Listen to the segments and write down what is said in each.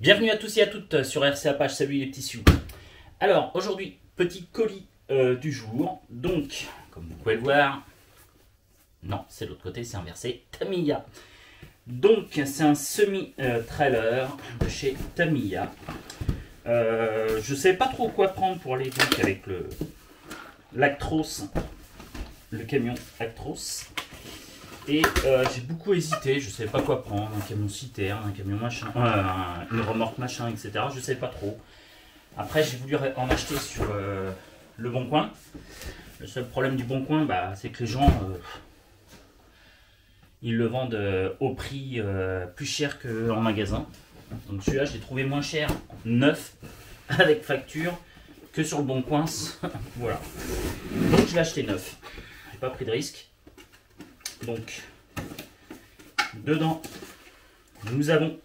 Bienvenue à tous et à toutes sur RCA Page, salut les petits sioux. Alors aujourd'hui, petit colis du jour. Donc, comme vous pouvez le voir, non, c'est l'autre côté, c'est inversé, Tamiya. Donc, c'est un semi-trailer de chez Tamiya. Je ne sais pas trop quoi prendre pour aller donc avec l'Actros, le camion Actros. Et j'ai beaucoup hésité, je ne savais pas quoi prendre, un camion citerne, un camion machin, une remorque machin, etc. Je ne savais pas trop. Après j'ai voulu en acheter sur le Bon Coin. Le seul problème du Bon Coin, c'est que les gens, ils le vendent au prix plus cher qu'en magasin. Donc celui-là, je l'ai trouvé moins cher, neuf, avec facture, que sur le Bon Coin. Voilà. Donc je l'ai acheté neuf. J'ai pas pris de risque. Donc, dedans, nous avons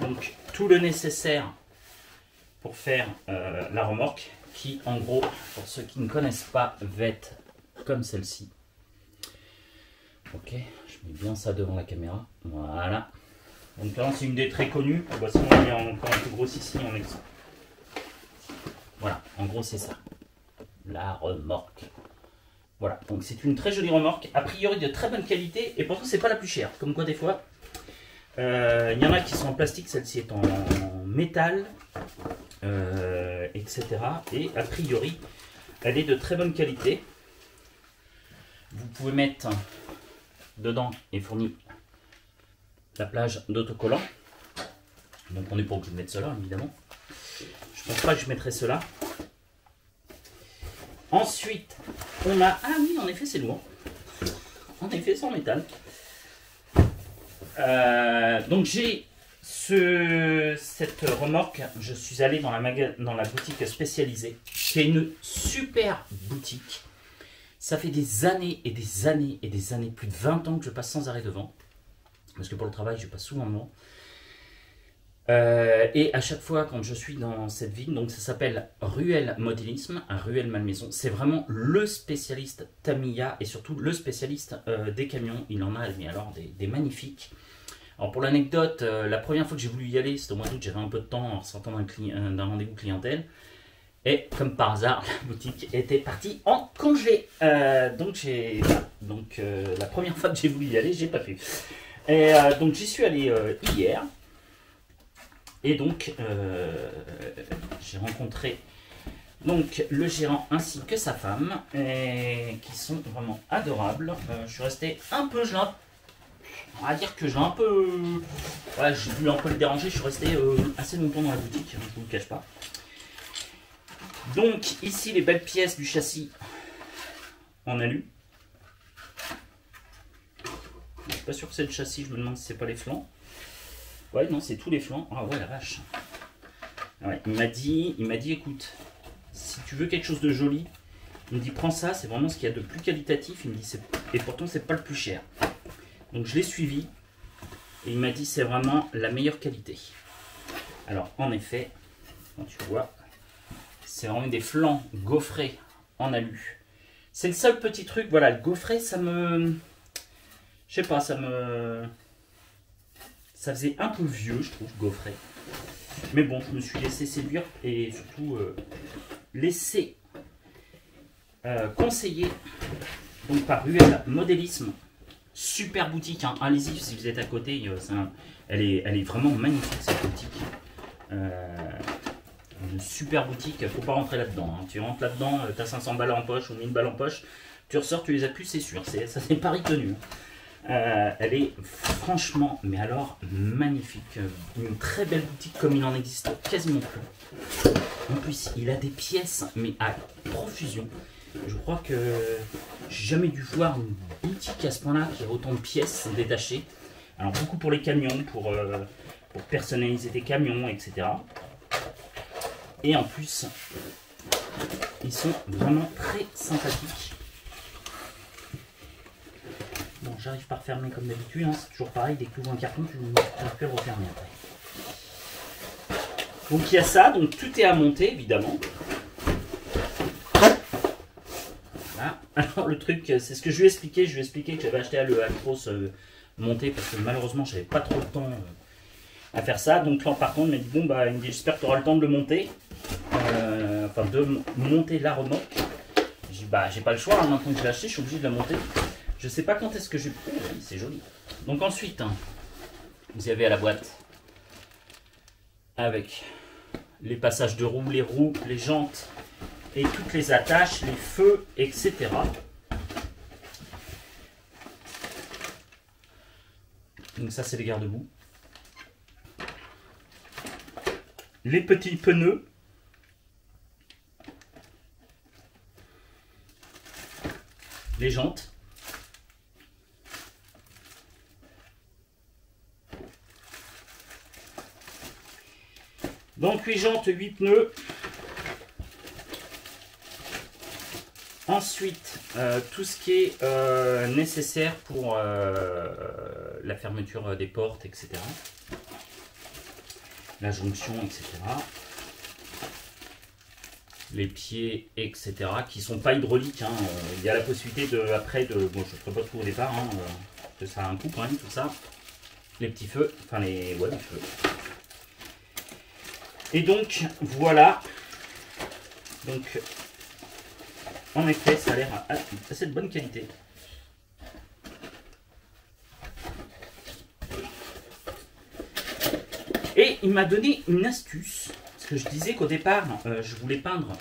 donc tout le nécessaire pour faire la remorque, qui en gros, pour ceux qui ne connaissent pas, va être comme celle-ci. Ok, je mets bien ça devant la caméra. Voilà. Donc là, c'est une des très connues. Voici, on est encore un peu grosse ici. Voilà, en gros, c'est ça. La remorque. Voilà, donc c'est une très jolie remorque, a priori de très bonne qualité, et pourtant c'est pas la plus chère. Comme quoi des fois, il y en a qui sont en plastique, celle-ci est en métal, etc. Et a priori, elle est de très bonne qualité. Vous pouvez mettre dedans et fournir la plage d'autocollant. Donc on n'est pas obligé de mettre cela, évidemment. Je pense pas que je mettrai cela. Ensuite, on a... Ah oui, en effet, c'est lourd. En effet, c'est en métal. Donc, j'ai cette remorque. Je suis allé dans la boutique spécialisée, qui est une super boutique. Ça fait des années et des années et des années, plus de 20 ans que je passe sans arrêt devant. Parce que pour le travail, je passe souvent devant. Et à chaque fois quand je suis dans cette ville, donc ça s'appelle Ruel Modélisme, à Ruel Malmaison, c'est vraiment le spécialiste Tamiya et surtout le spécialiste des camions. Il en a mais alors des magnifiques. Alors pour l'anecdote, la première fois que j'ai voulu y aller, c'était au mois d'août, j'avais un peu de temps en sortant d'un rendez-vous clientèle. Et comme par hasard, la boutique était partie en congé. Donc la première fois que j'ai voulu y aller, j'ai pas pu. Et donc j'y suis allé hier. Et donc, j'ai rencontré donc, le gérant ainsi que sa femme, qui sont vraiment adorables. Je suis resté un peu, on va dire que j'ai un peu, ouais, j'ai voulu un peu le déranger. Je suis resté assez longtemps dans la boutique, je ne vous le cache pas. Donc, ici, les belles pièces du châssis en alu. Je ne suis pas sûr que c'est le châssis, je me demande si c'est pas les flancs. Ouais, non, c'est tous les flancs. Ah ouais, la vache. Ouais, il m'a dit, écoute, si tu veux quelque chose de joli, il me dit, prends ça, c'est vraiment ce qu'il y a de plus qualitatif. Il me dit, et pourtant, c'est pas le plus cher. Donc, je l'ai suivi. Et il m'a dit, c'est vraiment la meilleure qualité. Alors, en effet, quand tu vois, c'est vraiment des flancs gaufrés en alu. C'est le seul petit truc, voilà, le gaufré, ça me... Je sais pas, ça faisait un peu vieux, je trouve, gaufré. Mais bon, je me suis laissé séduire et surtout laissé conseiller donc, par Ruel Modélisme. Super boutique, hein. Allez-y si vous êtes à côté. Elle est vraiment magnifique cette boutique. Une super boutique, faut pas rentrer là-dedans. Hein. Tu rentres là-dedans, tu as 500 balles en poche ou 1000 balles en poche. Tu ressors, tu les as plus, c'est sûr. Ça c'est pari tenu. Elle est franchement, mais alors, magnifique. Une très belle boutique comme il en existe quasiment plus. En plus, il a des pièces, mais à profusion. Je crois que j'ai jamais dû voir une boutique à ce point-là qui a autant de pièces détachées. Alors, beaucoup pour les camions, pour personnaliser tes camions, etc. Et en plus, ils sont vraiment très sympathiques. Bon, j'arrive pas à refermer comme d'habitude, hein. C'est toujours pareil, dès que tu ouvres un carton, tu n'arrives plus à le refermer après. Donc il y a ça, donc tout est à monter évidemment. Voilà. Alors le truc, c'est ce que je lui ai expliqué, que j'avais acheté le Actros monté parce que malheureusement j'avais pas trop le temps à faire ça. Donc là, par contre, il m'a dit, bon, bah, il me dit, j'espère que tu auras le temps de le monter. Enfin, de monter la remorque. J'ai dit, bah, j'ai pas le choix, hein, maintenant que je l'ai acheté, je suis obligé de la monter. Je sais pas quand est-ce que je... Oh, c'est joli. Donc ensuite, hein, vous avez à la boîte avec les passages de roues, les jantes et toutes les attaches, les feux, etc. Donc ça, c'est les garde-boue. Les petits pneus. Les jantes. Donc 8 jantes, 8 pneus. Ensuite, tout ce qui est nécessaire pour la fermeture des portes, etc. La jonction, etc. Les pieds, etc. qui ne sont pas hydrauliques. Hein. Il y a la possibilité de, après, de... Bon, je ne ferai pas tout au départ, hein, que ça a un coût quand même, tout ça. Les petits feux, enfin les... Ouais, les feux. Et donc, voilà. Donc, en effet, ça a l'air assez de bonne qualité. Et il m'a donné une astuce. Parce que je disais qu'au départ, je voulais peindre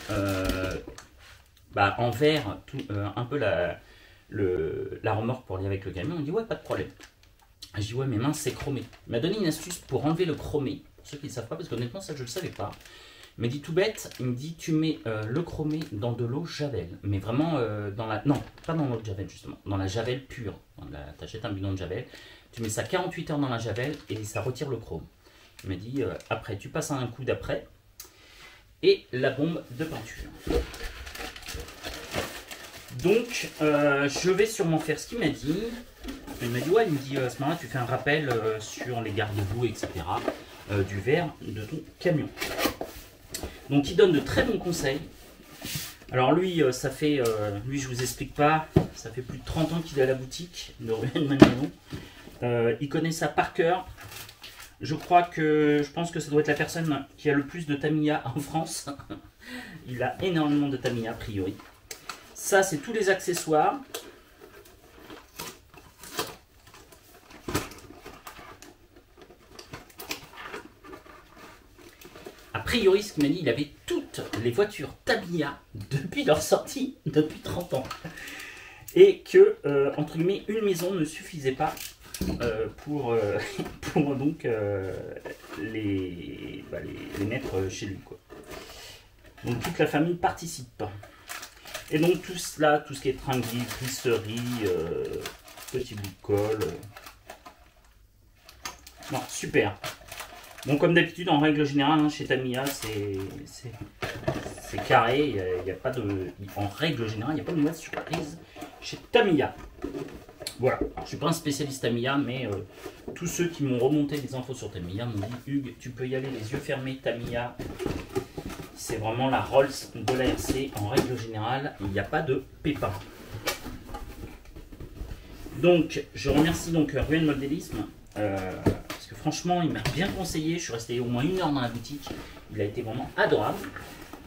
en vert un peu la remorque pour aller avec le camion. On me dit, ouais, pas de problème. Je dis, ouais, mais mince, c'est chromé. Il m'a donné une astuce pour enlever le chromé. Pour ceux qui ne savent pas, parce qu'honnêtement, ça, je ne le savais pas. Il m'a dit tout bête, il me dit, tu mets le chromé dans de l'eau Javel. Mais vraiment, dans la... Non, pas dans l'eau de Javel, justement. Dans la Javel pure. Tu achètes un bidon de Javel. Tu mets ça 48 heures dans la Javel et ça retire le chrome. Il m'a dit, après, tu passes un coup d'après. Et la bombe de peinture. Donc, je vais sûrement faire ce qu'il m'a dit. Il m'a dit, ouais, il me dit, à ce moment-là, tu fais un rappel sur les garde-boue, etc. Du verre de ton camion. Donc, il donne de très bons conseils. Alors, lui, ça fait, lui, je vous explique pas, ça fait plus de 30 ans qu'il est à la boutique de Ruelle Magnon. Il connaît ça par cœur. Je pense que ça doit être la personne qui a le plus de Tamiya en France. Il a énormément de Tamiya a priori. Ça, c'est tous les accessoires. A priori, ce qu'il m'a dit, il avait toutes les voitures Tamiya depuis leur sortie, depuis 30 ans. Et que, entre guillemets, une maison ne suffisait pas pour donc les mettre chez lui, quoi. Donc toute la famille participe. Et donc tout cela, tout ce qui est tringui, plisserie, petit bout de colle. Non, super. Bon, comme d'habitude, en règle générale, hein, chez Tamiya, c'est carré. Il y a pas de, en règle générale, il n'y a pas de mauvaise surprise chez Tamiya. Voilà, alors, je ne suis pas un spécialiste Tamiya, mais tous ceux qui m'ont remonté des infos sur Tamiya m'ont dit, Hugues, tu peux y aller les yeux fermés, Tamiya. C'est vraiment la Rolls de la RC. En règle générale, il n'y a pas de pépins. Donc, je remercie donc Ruelle Modélisme. Parce que franchement, il m'a bien conseillé. Je suis resté au moins 1 heure dans la boutique. Il a été vraiment adorable.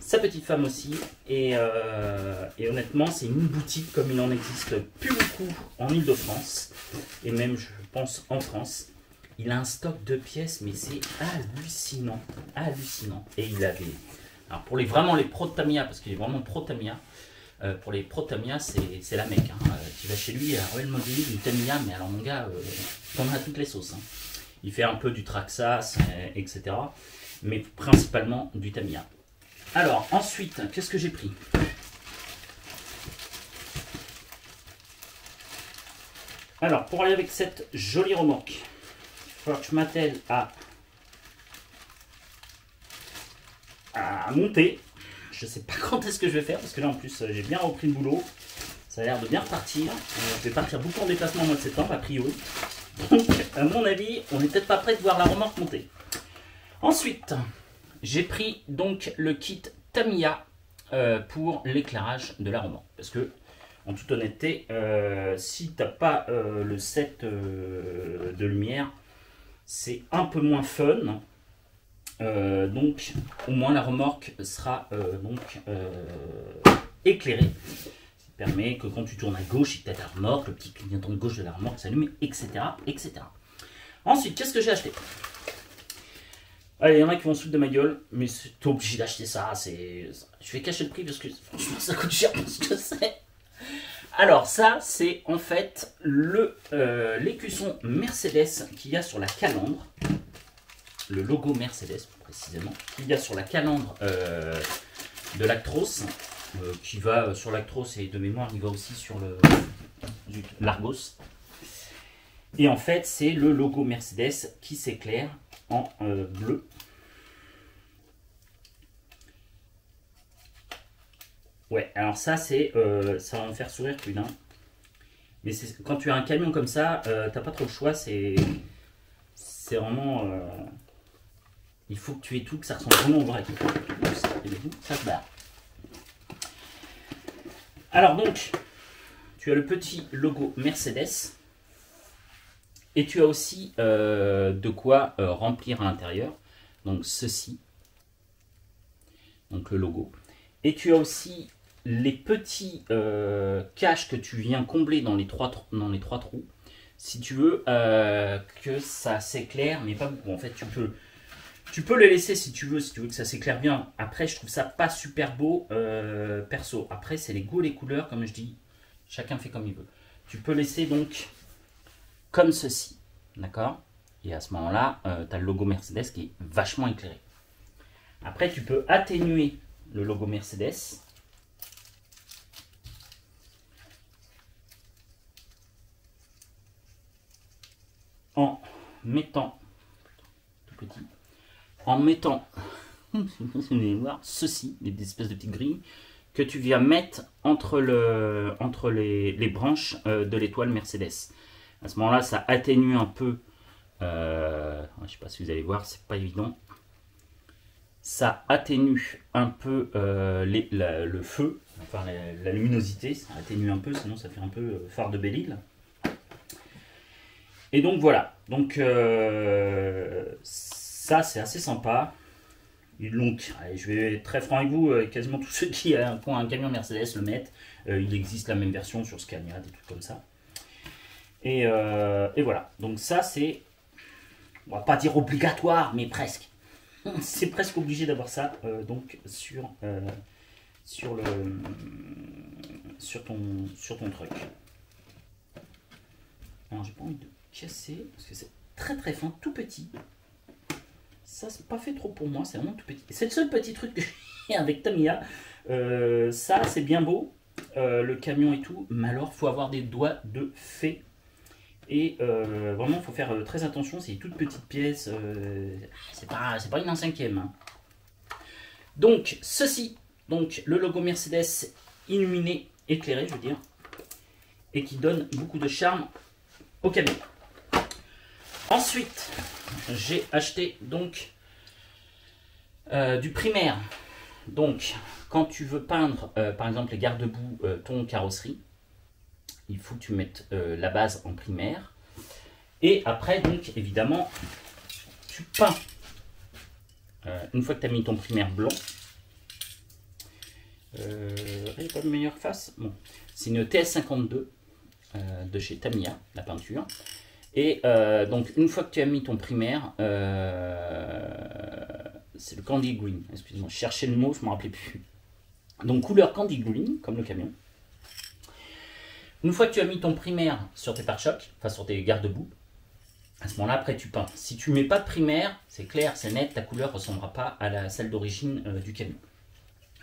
Sa petite femme aussi. Et honnêtement, c'est une boutique comme il en existe plus beaucoup en Ile-de-France. Et même, je pense, en France. Il a un stock de pièces, mais c'est hallucinant. Hallucinant. Et il avait... Alors pour vraiment les pros de Tamiya, parce qu'il est vraiment pro Tamiya, pour les pros de Tamiya, c'est la mecque. Hein. Tu vas chez lui à Ruelle Modélisme, du Tamiya, mais alors mon gars, t'en as toutes les sauces. Hein. Il fait un peu du Traxxas, etc. Mais principalement du Tamiya. Alors ensuite, qu'est-ce que j'ai pris? Alors pour aller avec cette jolie remorque, il va falloir que je m'attelle à monter. Je sais pas quand est-ce que je vais faire parce que là en plus j'ai bien repris le boulot. Ça a l'air de bien repartir. Je vais partir beaucoup en déplacement au mois de septembre a priori. Donc à mon avis on n'est peut-être pas prêt de voir la remorque monter. Ensuite j'ai pris donc le kit Tamiya pour l'éclairage de la remorque. Parce que en toute honnêteté si tu n'as pas le set de lumière, c'est un peu moins fun. Donc au moins la remorque sera éclairée. Ça permet que quand tu tournes à gauche et que tu as ta remorque, le petit clignotant de gauche de la remorque s'allume, etc., etc. Ensuite, qu'est-ce que j'ai acheté? Allez, il y en a qui vont se foutre de ma gueule, mais t'es obligé d'acheter ça. Je vais cacher le prix parce que franchement ça coûte cher parce que c'est. Alors ça, c'est en fait l'écusson Mercedes qu'il y a sur la calandre. Le logo Mercedes précisément, qu'il y a sur la calandre de l'Actros, qui va sur l'Actros et de mémoire il va aussi sur l'Argos. Et en fait c'est le logo Mercedes qui s'éclaire en bleu. Ouais, alors ça c'est ça va me faire sourire plus d'un. Mais quand tu as un camion comme ça, t'as pas trop le choix, c'est vraiment il faut que tu aies tout, que ça ressemble vraiment au vrai. Ça se barre. Alors donc, tu as le petit logo Mercedes. Et tu as aussi de quoi remplir à l'intérieur. Donc ceci. Donc le logo. Et tu as aussi les petits caches que tu viens combler dans les trois trous. Si tu veux que ça s'éclaire, mais pas beaucoup. En fait, tu peux les laisser si tu veux que ça s'éclaire bien. Après, je trouve ça pas super beau perso. Après, c'est les goûts, les couleurs, comme je dis. Chacun fait comme il veut. Tu peux laisser donc comme ceci. D'accord? Et à ce moment-là, tu as le logo Mercedes qui est vachement éclairé. Après, tu peux atténuer le logo Mercedes. En mettant tout petit. En mettant ceci, des espèces de petites grilles, que tu viens mettre entre les branches de l'étoile Mercedes. À ce moment-là, ça atténue un peu, je ne sais pas si vous allez voir, c'est pas évident, ça atténue un peu le feu, enfin la luminosité, ça atténue un peu, sinon ça fait un peu phare de Belle-Île. Et donc voilà, donc ça c'est assez sympa. Donc, allez, je vais être très franc avec vous, quasiment tous ceux qui ont un camion Mercedes le mettent. Il existe la même version sur Scania, des trucs comme ça. Et voilà, donc ça c'est, on va pas dire obligatoire, mais presque. C'est presque obligé d'avoir ça donc sur ton truc. Alors j'ai pas envie de casser parce que c'est très très fin, tout petit. Ça c'est pas fait trop pour moi, c'est vraiment tout petit. C'est le seul petit truc que j'ai avec Tamiya. Ça c'est bien beau, le camion et tout, mais alors faut avoir des doigts de fée. Et vraiment il faut faire très attention, c'est une toute petite pièce, c'est pas une 1/5. Hein. Donc ceci, donc le logo Mercedes illuminé, éclairé je veux dire, et qui donne beaucoup de charme au camion. Ensuite, j'ai acheté donc du primaire. Donc, quand tu veux peindre, par exemple, les garde-boue, ton carrosserie, il faut que tu mettes la base en primaire. Et après, donc, évidemment, tu peins. Une fois que tu as mis ton primaire blanc, il n'y a pas de meilleure face. Bon, c'est une TS52 de chez Tamiya, la peinture. Et donc une fois que tu as mis ton primaire, c'est le Candy Green, excusez-moi, je cherchais le mot, je ne me rappelais plus. Donc couleur Candy Green, comme le camion. Une fois que tu as mis ton primaire sur tes pare-chocs, enfin sur tes garde-boue, à ce moment-là, après tu peins. Si tu ne mets pas de primaire, c'est clair, c'est net, ta couleur ne ressemblera pas à celle d'origine du camion.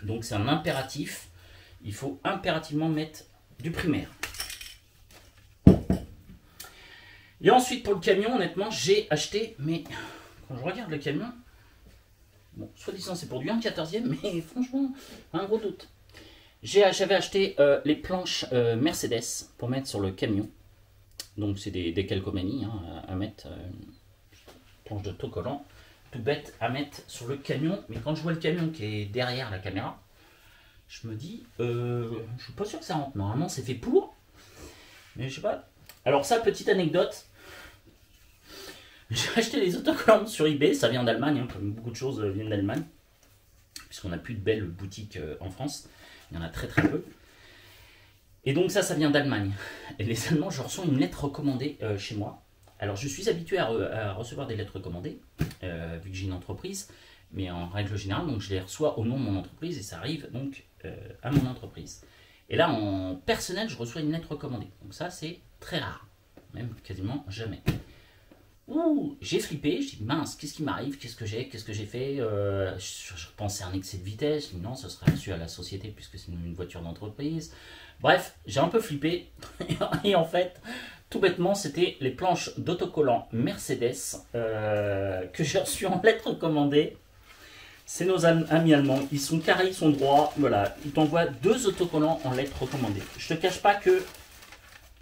Donc c'est un impératif, il faut impérativement mettre du primaire. Et ensuite pour le camion, honnêtement, j'ai acheté, mais quand je regarde le camion, bon, soi-disant c'est pour du 1/14e, mais franchement, un gros doute. J'avais acheté les planches Mercedes pour mettre sur le camion. Donc c'est des calcomanies hein, à mettre, planche de autocollant, tout bête à mettre sur le camion. Mais quand je vois le camion qui est derrière la caméra, je me dis, je suis pas sûr que ça rentre. Normalement c'est fait pour, mais je sais pas. Alors ça, petite anecdote, J'ai acheté les autocollants sur eBay, ça vient d'Allemagne, hein, comme beaucoup de choses viennent d'Allemagne, puisqu'on n'a plus de belles boutiques en France, il y en a très très peu. Et donc ça vient d'Allemagne. Et les Allemands, je reçois une lettre recommandée chez moi. Alors je suis habitué à recevoir des lettres recommandées, vu que j'ai une entreprise, mais en règle générale, donc je les reçois au nom de mon entreprise et ça arrive donc à mon entreprise. Et là, en personnel, je reçois une lettre recommandée. Donc ça, c'est très rare, même quasiment jamais. Ouh, j'ai flippé, j'ai dit mince, qu'est-ce qui m'arrive, qu'est-ce que j'ai fait, je pensais à un excès de vitesse, non, ce serait reçu à la société puisque c'est une voiture d'entreprise. Bref, j'ai un peu flippé, et en fait, tout bêtement, c'était les planches d'autocollants Mercedes que j'ai reçues en lettre recommandée. C'est nos amis allemands, ils sont carrés, ils sont droits, voilà, ils t'envoient 2 autocollants en lettre recommandée. Je te cache pas que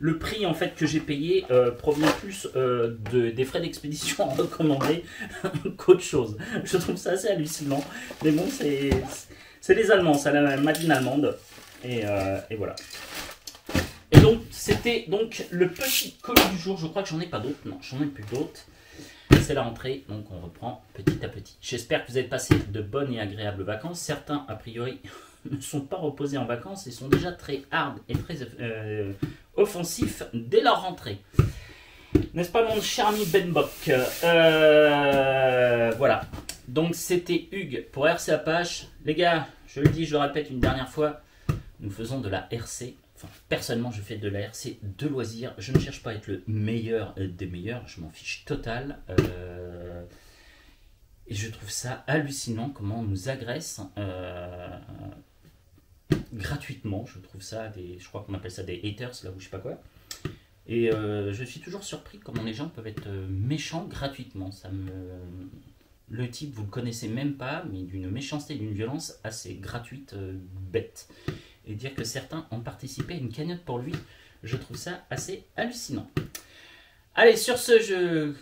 le prix en fait que j'ai payé provient plus des frais d'expédition recommandés qu'autre chose. Je trouve ça assez hallucinant. Mais bon, c'est les Allemands, c'est la madine allemande. Et voilà. Et donc, c'était donc le petit colis du jour. Je crois que j'en ai pas d'autres. Non, j'en ai plus d'autres. C'est la rentrée, donc on reprend petit à petit. J'espère que vous avez passé de bonnes et agréables vacances. Certains, a priori, ne sont pas reposés en vacances et sont déjà très hard et très offensifs dès leur rentrée. N'est-ce pas mon cher ami Ben Bock? Voilà. Donc c'était Hugues pour RC Apache. Les gars, je le dis, je le répète une dernière fois, nous faisons de la RC. Enfin, personnellement, je fais de la RC de loisir. Je ne cherche pas à être le meilleur des meilleurs. Je m'en fiche total. Et je trouve ça hallucinant comment on nous agresse gratuitement. Je trouve ça je crois qu'on appelle ça des haters là ou je sais pas quoi. Et je suis toujours surpris comment les gens peuvent être méchants gratuitement. Le type, vous le connaissez même pas, mais d'une méchanceté, d'une violence assez gratuite, bête. Et dire que certains ont participé à une cagnotte pour lui, je trouve ça assez hallucinant. Allez, sur ce, je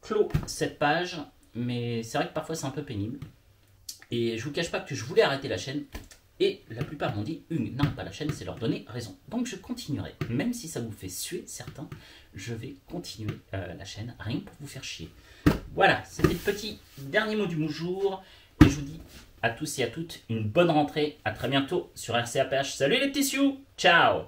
clôt cette page, mais c'est vrai que parfois c'est un peu pénible. Et je vous cache pas que je voulais arrêter la chaîne, et la plupart m'ont dit Hugues, n'arrête pas la chaîne, c'est leur donner raison. Donc je continuerai, même si ça vous fait suer certains, je vais continuer la chaîne, rien que pour vous faire chier. Voilà, c'était le petit dernier mot du jour, et je vous dis à tous et à toutes une bonne rentrée. À très bientôt sur RC Apache. Salut les petits sioux, ciao.